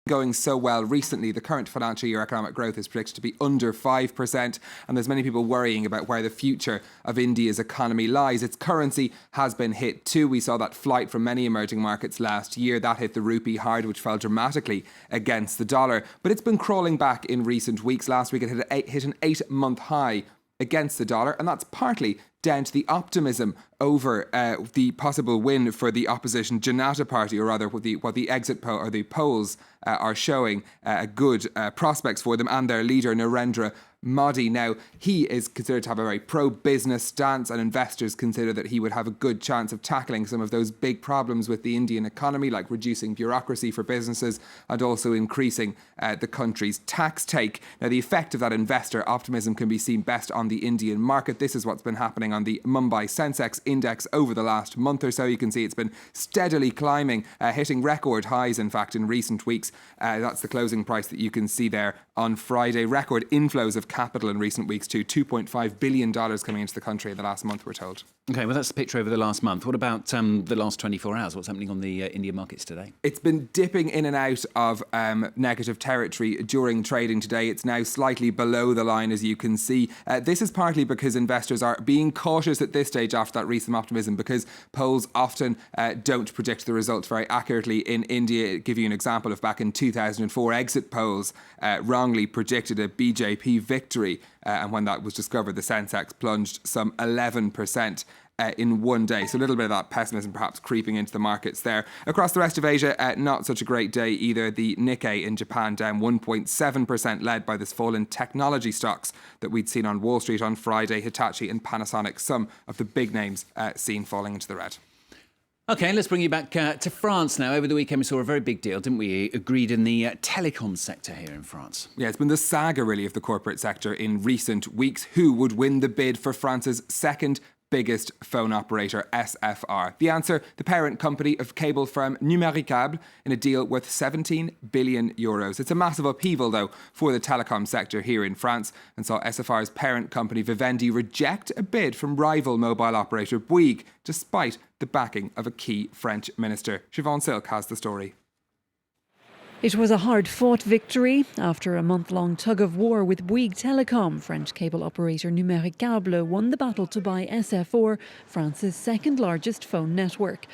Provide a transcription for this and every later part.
going so well recently. The current financial year economic growth is predicted to be under 5%, and there's many people worrying about where the future of India's economy lies. Its currency has been hit too. We saw that flight from many emerging markets last year. That hit the rupee hard, which fell dramatically against the dollar. But it's been crawling back in recent weeks. Last week it hit an 8-month high against the dollar, and that's partly down to the optimism over the possible win for the opposition Janata Party, or rather what the exit poll or the polls are showing good prospects for them, and their leader Narendra Modi. Now, he is considered to have a very pro-business stance, and investors consider that he would have a good chance of tackling some of those big problems with the Indian economy, like reducing bureaucracy for businesses and also increasing the country's tax take. Now, the effect of that investor optimism can be seen best on the Indian market. This is what's been happening on the Mumbai Sensex index over the last month or so. You can see it's been steadily climbing, hitting record highs, in fact, in recent weeks. That's the closing price that you can see there on Friday. Record inflows of capital in recent weeks too. $2.5 billion coming into the country in the last month, we're told. OK, well, that's the picture over the last month. What about the last 24 hours? What's happening on the Indian markets today? It's been dipping in and out of negative territory during trading today. It's now slightly below the line, as you can see. This is partly because investors are being cautious at this stage after that recent optimism, because polls often don't predict the results very accurately in India. I'll give you an example of back in 2004, exit polls wrongly predicted a BJP victory. And when that was discovered, the Sensex plunged some 11% in one day. So a little bit of that pessimism perhaps creeping into the markets there. Across the rest of Asia, not such a great day either. The Nikkei in Japan down 1.7%, led by this fall in technology stocks that we'd seen on Wall Street on Friday. Hitachi and Panasonic, some of the big names seen falling into the red. OK, let's bring you back to France now. Over the weekend, we saw a very big deal, didn't we? Agreed in the telecom sector here in France. Yeah, it's been the saga, really, of the corporate sector in recent weeks. Who would win the bid for France's second biggest phone operator, SFR? The answer, the parent company of cable firm Numericable, in a deal worth 17 billion euros. It's a massive upheaval, though, for the telecom sector here in France, and saw SFR's parent company Vivendi reject a bid from rival mobile operator Bouygues, despite the backing of a key French minister. Siobhan Silk has the story. It was a hard-fought victory. After a month-long tug-of-war with Bouygues Telecom, French cable operator Numericable won the battle to buy SFR, France's second-largest phone network.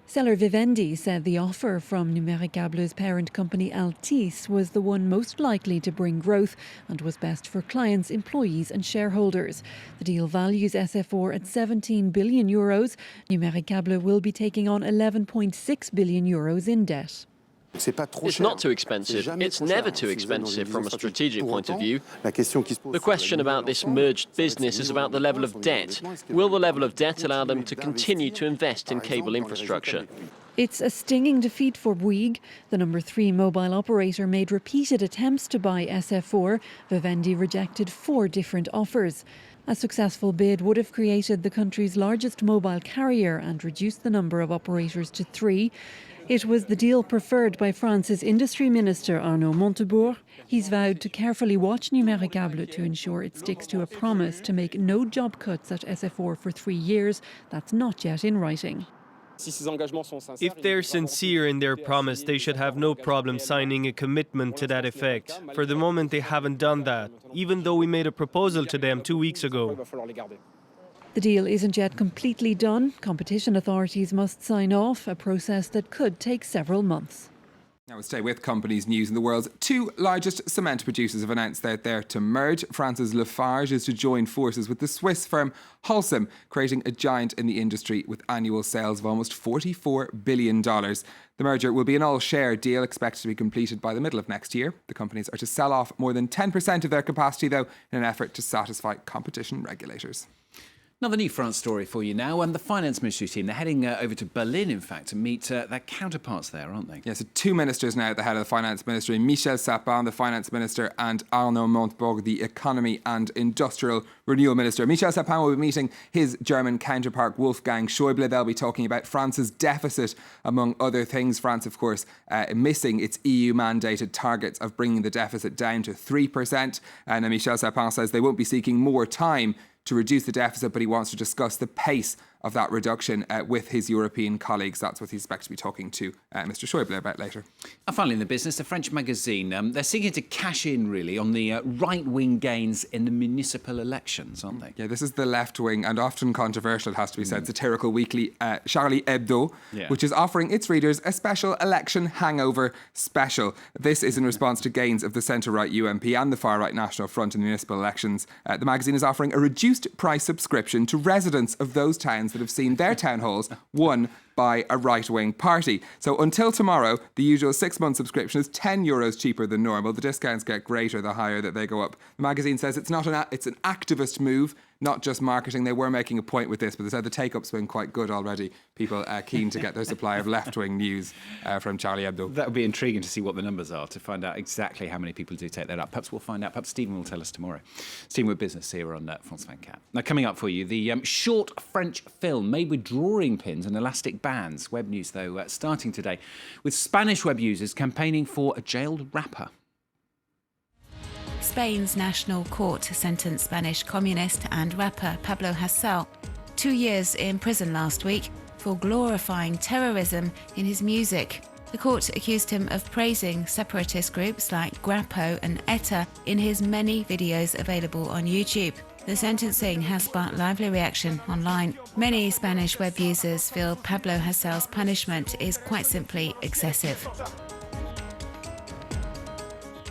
Seller Vivendi said the offer from Numericable's parent company Altice was the one most likely to bring growth and was best for clients, employees and shareholders. The deal values SFR at 17 billion euros. Numericable will be taking on 11.6 billion euros in debt. It's not too expensive. It's never too expensive from a strategic point of view. The question about this merged business is about the level of debt. Will the level of debt allow them to continue to invest in cable infrastructure? It's a stinging defeat for Bouygues. The number 3 mobile operator made repeated attempts to buy SFR. Vivendi rejected 4 different offers. A successful bid would have created the country's largest mobile carrier and reduced the number of operators to 3. It was the deal preferred by France's industry minister Arnaud Montebourg. He's vowed to carefully watch Numericable to ensure it sticks to a promise to make no job cuts at SFR for 3 years. That's not yet in writing. If they're sincere in their promise, they should have no problem signing a commitment to that effect. For the moment, they haven't done that, even though we made a proposal to them 2 weeks ago. The deal isn't yet completely done. Competition authorities must sign off, a process that could take several months. Now we'll stay with companies news. In the world's 2 largest cement producers have announced they're there to merge. France's Lafarge is to join forces with the Swiss firm Holcim, creating a giant in the industry with annual sales of almost $44 billion. The merger will be an all-share deal expected to be completed by the middle of next year. The companies are to sell off more than 10% of their capacity, though, in an effort to satisfy competition regulators. Another new France story for you now, and the finance ministry team, they're heading over to Berlin, in fact, to meet their counterparts there, aren't they? Yeah, so 2 ministers now at the head of the finance ministry, Michel Sapin, the finance minister, and Arnaud Montebourg, the economy and industrial renewal minister. Michel Sapin will be meeting his German counterpart, Wolfgang Schäuble. They'll be talking about France's deficit, among other things. France, of course, missing its EU-mandated targets of bringing the deficit down to 3%. And Michel Sapin says they won't be seeking more time to reduce the deficit, but he wants to discuss the pace of that reduction with his European colleagues. That's what he's expected to be talking to Mr. Schäuble about later. And finally, in the business, a French magazine, they're seeking to cash in, really, on the right-wing gains in the municipal elections, aren't they? Yeah, this is the left-wing and often controversial, it has to be said, satirical weekly Charlie Hebdo, which is offering its readers a special election hangover special. This is in response to gains of the centre-right UMP and the far-right National Front in the municipal elections. The magazine is offering a reduced price subscription to residents of those towns that have seen their town halls won by a right-wing party. So until tomorrow, the usual 6-month subscription is €10 cheaper than normal. The discounts get greater the higher that they go up. The magazine says it's an activist move, not just marketing. They were making a point with this, but they said the take-up's been quite good already. People keen to get their supply of left-wing news from Charlie Hebdo. That would be intriguing to see what the numbers are, to find out exactly how many people do take that up. Perhaps we'll find out. Perhaps Stephen will tell us tomorrow. Stephen with Business here on France 24. Now, coming up for you, the short French film made with drawing pins and elastic bands. Web news, though, starting today with Spanish web users campaigning for a jailed rapper. Spain's national court sentenced Spanish communist and rapper Pablo Hasél 2 years in prison last week for glorifying terrorism in his music. The court accused him of praising separatist groups like Grapo and ETA in his many videos available on YouTube. The sentencing has sparked lively reaction online. Many Spanish web users feel Pablo Hasél's punishment is quite simply excessive.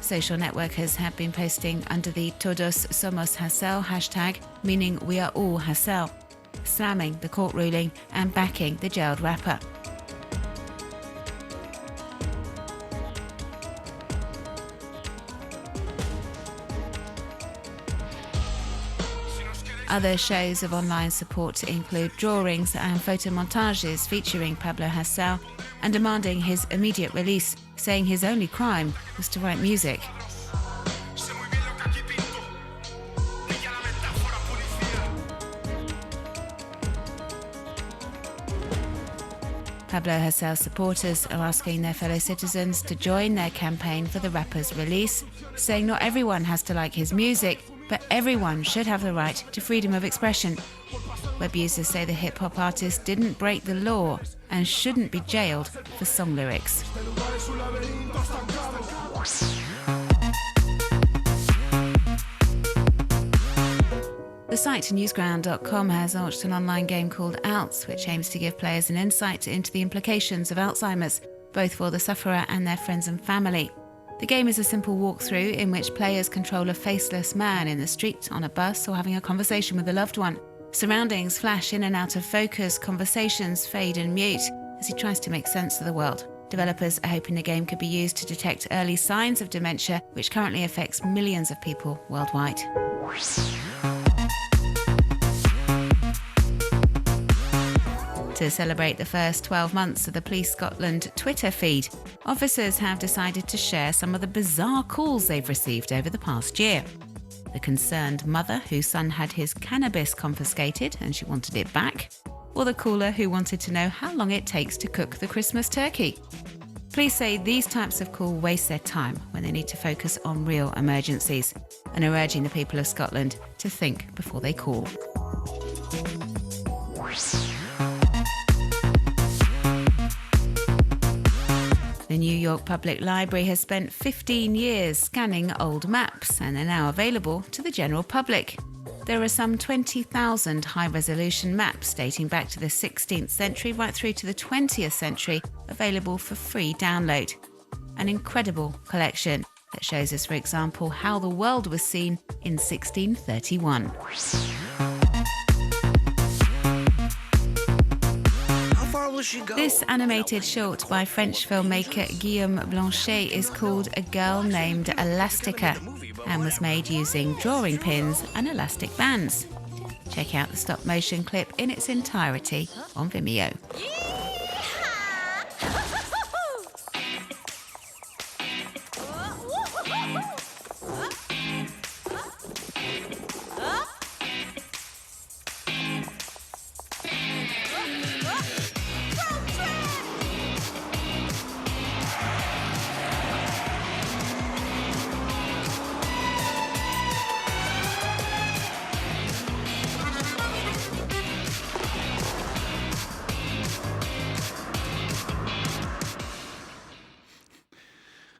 Social networkers have been posting under the Todos Somos Hasel hashtag, meaning we are all Hasel, slamming the court ruling and backing the jailed rapper. Other shows of online support include drawings and photomontages featuring Pablo Hasel and demanding his immediate release, saying his only crime was to write music. Pablo Hasél supporters are asking their fellow citizens to join their campaign for the rapper's release, saying not everyone has to like his music, but everyone should have the right to freedom of expression. Web users say the hip-hop artist didn't break the law and shouldn't be jailed for song lyrics. The site newsground.com has launched an online game called Outs, which aims to give players an insight into the implications of Alzheimer's, both for the sufferer and their friends and family. The game is a simple walkthrough in which players control a faceless man in the street, on a bus, or having a conversation with a loved one. Surroundings flash in and out of focus, conversations fade and mute as he tries to make sense of the world. Developers are hoping the game could be used to detect early signs of dementia, which currently affects millions of people worldwide. To celebrate the first 12 months of the Police Scotland Twitter feed, officers have decided to share some of the bizarre calls they've received over the past year. The concerned mother whose son had his cannabis confiscated and she wanted it back, or the caller who wanted to know how long it takes to cook the Christmas turkey. Police say these types of call waste their time when they need to focus on real emergencies and are urging the people of Scotland to think before they call. The New York Public Library has spent 15 years scanning old maps and are now available to the general public. There are some 20,000 high-resolution maps dating back to the 16th century right through to the 20th century available for free download. An incredible collection that shows us, for example, how the world was seen in 1631. This animated short by French filmmaker Guillaume Blanchet is called A Girl Named Elastica and was made using drawing pins and elastic bands. Check out the stop-motion clip in its entirety on Vimeo.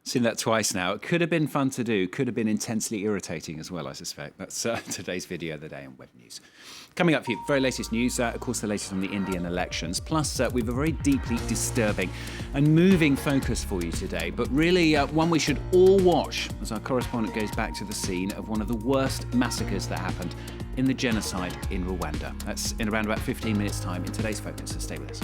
Seen that twice now. It could have been fun to do, could have been intensely irritating as well, I suspect. That's today's video of the day on Web News. Coming up for you, very latest news, of course, the latest on the Indian elections. Plus, we have a very deeply disturbing and moving focus for you today, but really one we should all watch as our correspondent goes back to the scene of one of the worst massacres that happened in the genocide in Rwanda. That's in around about 15 minutes' time in today's focus, so stay with us.